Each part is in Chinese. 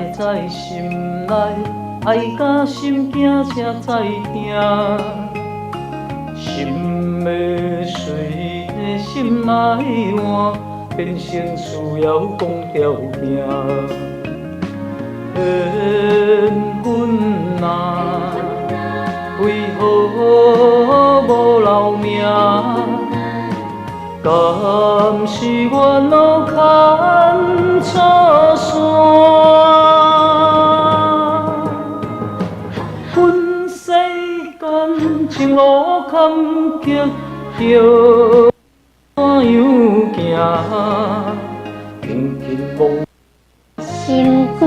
爱在心内，爱甲心惊才知听。心要随着心来换，变成需要讲条件。缘分啊，为何无留名？敢是缘路牵错线？阮世间情路坎坷，叫怎样行？轻轻梦心肝，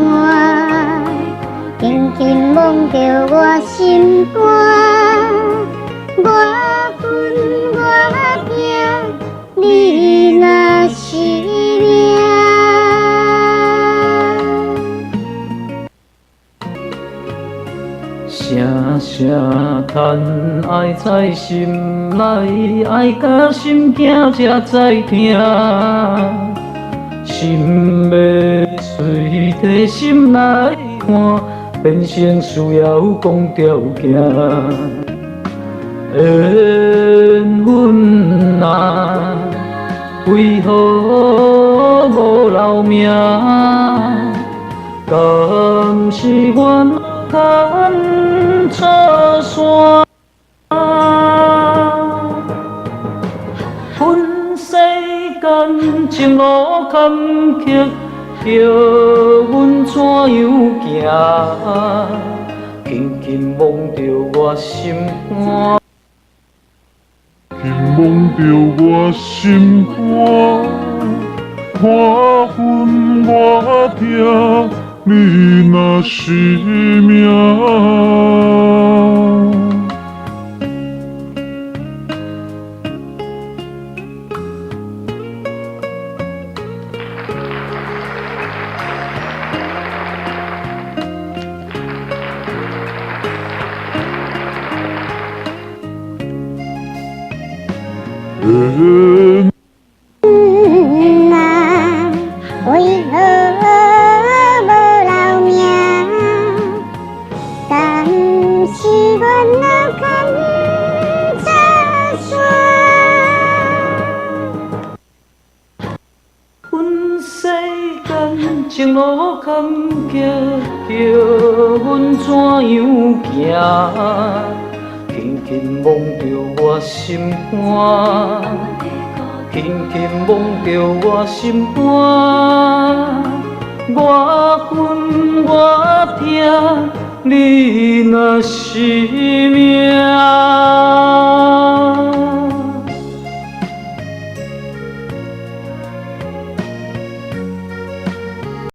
轻轻摸着我心肝，我困我惊，你若是命。声声叹爱在心内，爱甲心惊才知听。心要随着心来换，变成需要讲条件。缘分啊，为何无留名？敢是缘路牵错线？阮世间情路坎坷，叫阮怎样行？轻轻摸着我心肝，轻摸着我心肝，我恨我痛，你若是命。为何无留名？敢是缘路牵错线？阮世间情路坎坷，叫阮怎样行？轻轻摸着我心肝，轻轻摸着我心肝，我困我痛，你若是命。